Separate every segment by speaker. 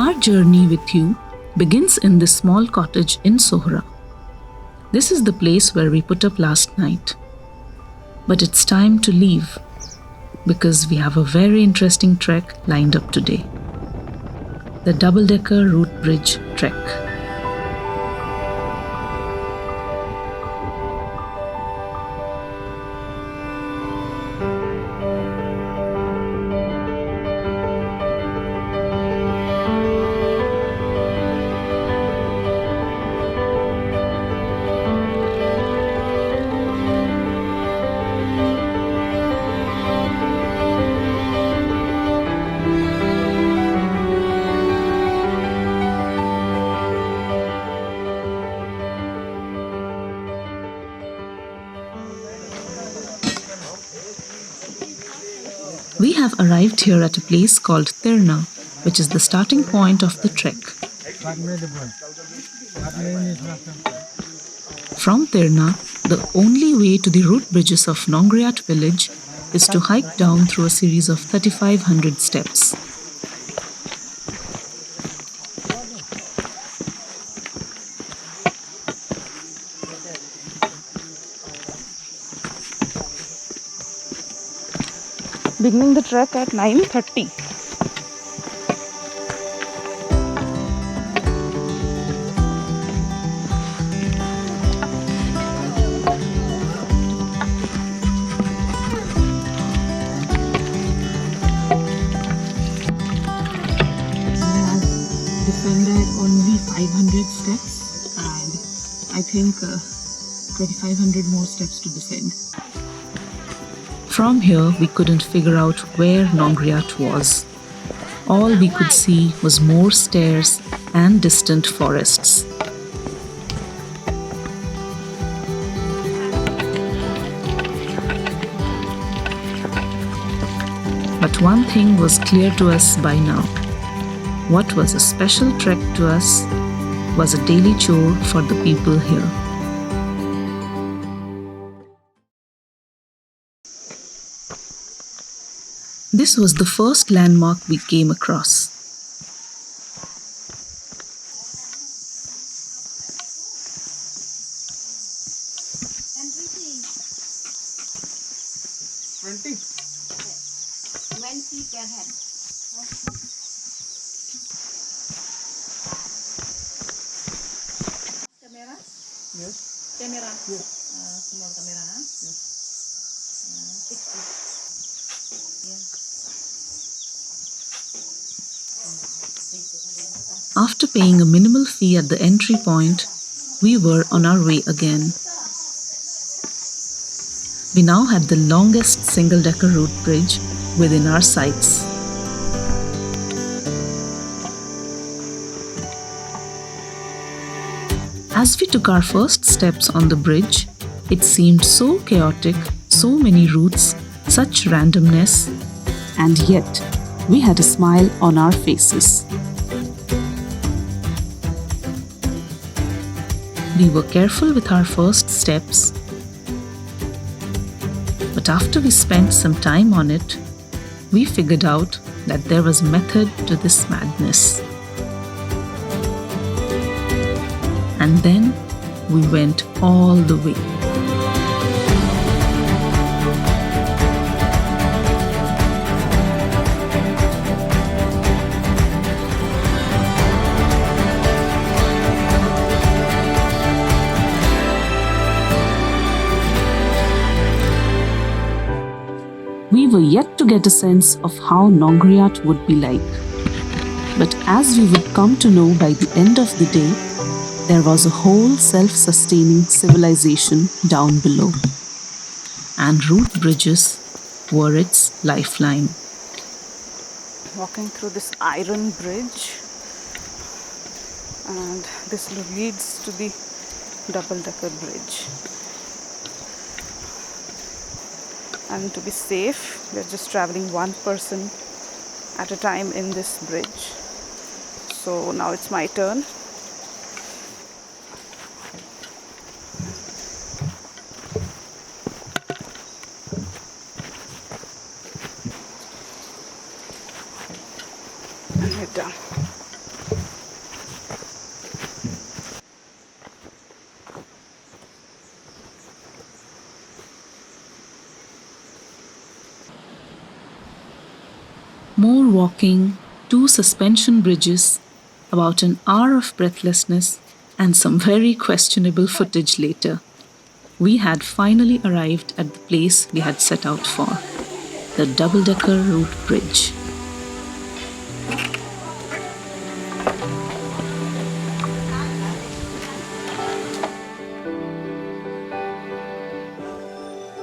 Speaker 1: Our journey with you begins in this small cottage in Sohra. This is the place where we put up last night. But it's time to leave because we have a very interesting trek lined up today. The double-decker route bridge trek. We have arrived here at a place called Tirna, which is the starting point of the trek. From Tirna, the only way to the root bridges of Nongriat village is to hike down through a series of 3,500 steps.
Speaker 2: Beginning the trek at 9:30.
Speaker 1: Descended only 500 steps and I think 2,500 more steps to descend. From here, we couldn't figure out where Nongriat was. All we could see was more stairs and distant forests. But one thing was clear to us by now. What was a special trek to us was a daily chore for the people here. This was the first landmark we came across. After paying a minimal fee at the entry point, we were on our way again. We now had the longest single-decker route bridge within our sights. As we took our first steps on the bridge, it seemed so chaotic, so many routes, such randomness, and yet we had a smile on our faces. We were careful with our first steps, but after we spent some time on it, we figured out that there was method to this madness. And then we went all the way. We were yet to get a sense of how Nongriat would be like. But as we would come to know by the end of the day, there was a whole self-sustaining civilization down below. And root bridges were its lifeline.
Speaker 2: Walking through this iron bridge, and this leads to the double-decker bridge. And to be safe, we're just traveling one person at a time in this bridge. So now it's my turn. And head down.
Speaker 1: More walking, 2 suspension bridges, about an hour of breathlessness, and some very questionable footage later, we had finally arrived at the place we had set out for, the double decker route bridge.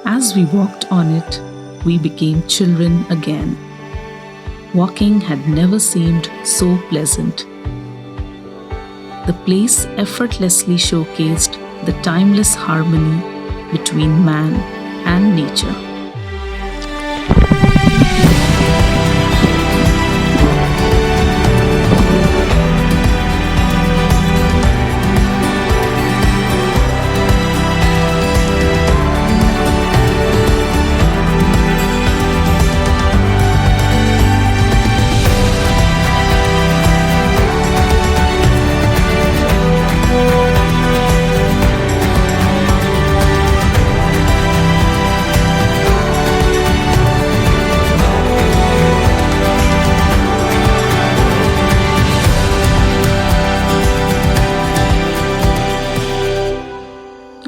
Speaker 1: As we walked on it, we became children again. Walking had never seemed so pleasant. The place effortlessly showcased the timeless harmony between man and nature.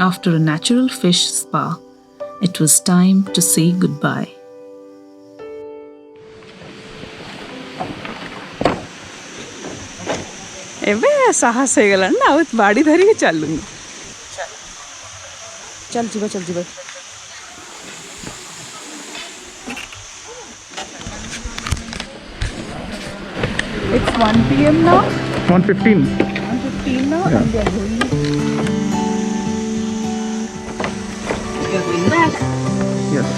Speaker 1: After a natural fish spa, it was time to say goodbye.
Speaker 2: ଏବେ ସାହସ ହେଇଗଲାଣି ନା, ଆଉ ବାଡ଼ି ଧରିକି ଚାଲୁନି। ଚାଲ ଯିବା ଚାଲ ଯିବା। It's 1 p.m. now.
Speaker 3: 1:15.
Speaker 2: 1:15 now, and we are going. We are going back.
Speaker 3: Yes.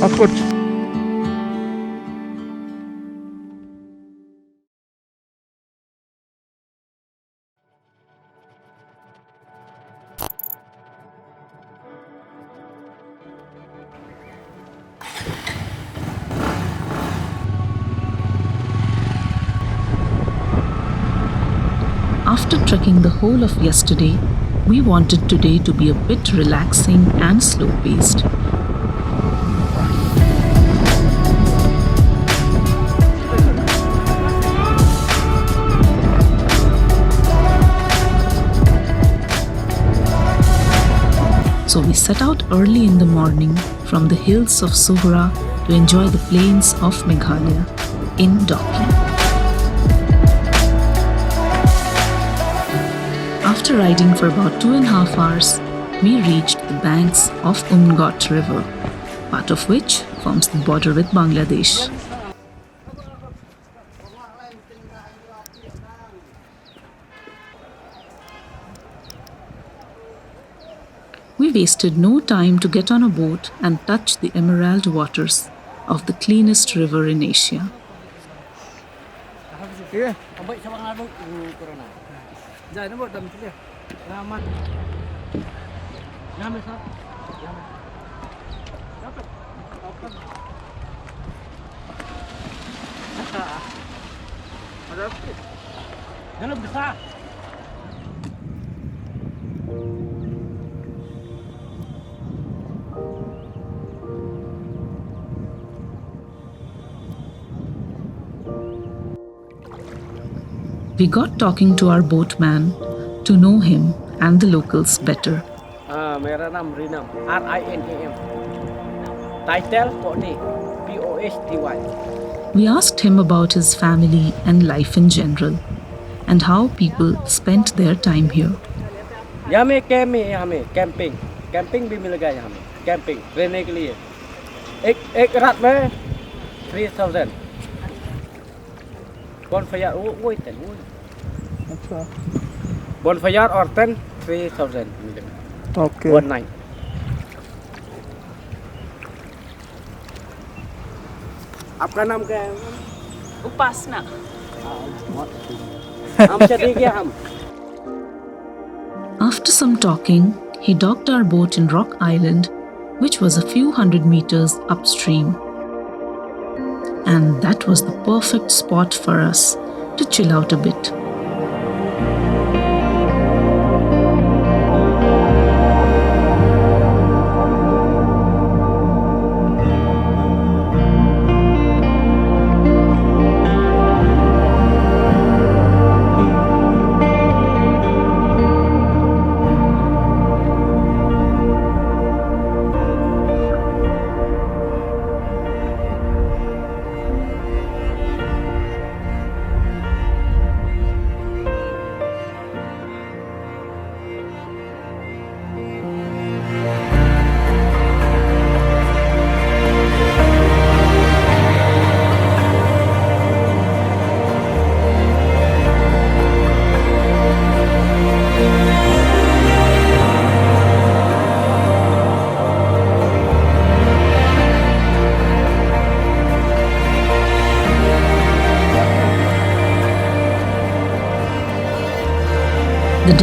Speaker 3: Of course.
Speaker 1: After trekking the whole of yesterday, we wanted today to be a bit relaxing and slow-paced. So we set out early in the morning from the hills of Sohra to enjoy the plains of Meghalaya in Dockland. After riding for about 2.5 hours, we reached the banks of Umngot River, part of which forms the border with Bangladesh. We wasted no time to get on a boat and touch the emerald waters of the cleanest river in Asia. We got talking to our boatman to know him and the locals better.
Speaker 4: मेरा नाम रिनम RINAM title POSTY.
Speaker 1: We asked him about his family and life in general, and how people spent their time here.
Speaker 4: यहाँ में यहाँ में camping भी मिल गया यहाँ में कैंपिंग रहने के लिए एक रात में 3000 bonfire वो
Speaker 3: अच्छा
Speaker 4: bonfire और tent 3000 मिलेगा
Speaker 3: Okay.
Speaker 4: one night. आपका नाम क्या है?
Speaker 2: Upasna.
Speaker 4: हम चले गए हम।
Speaker 1: After some talking, he docked our boat in Rock Island, which was a few hundred meters upstream. And that was the perfect spot for us to chill out a bit.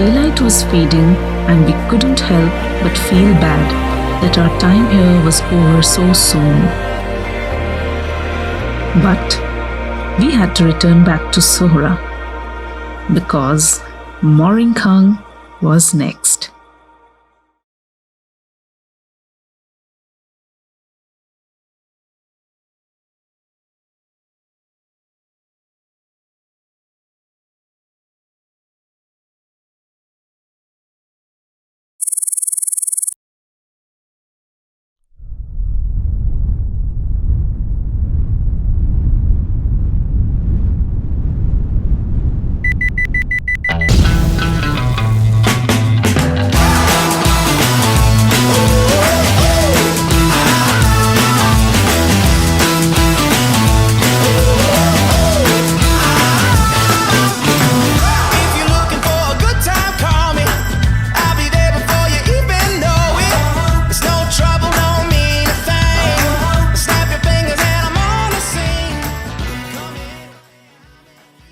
Speaker 1: daylight was fading, and we couldn't help but feel bad that our time here was over so soon. But we had to return back to Sohra because Moring Khang was next.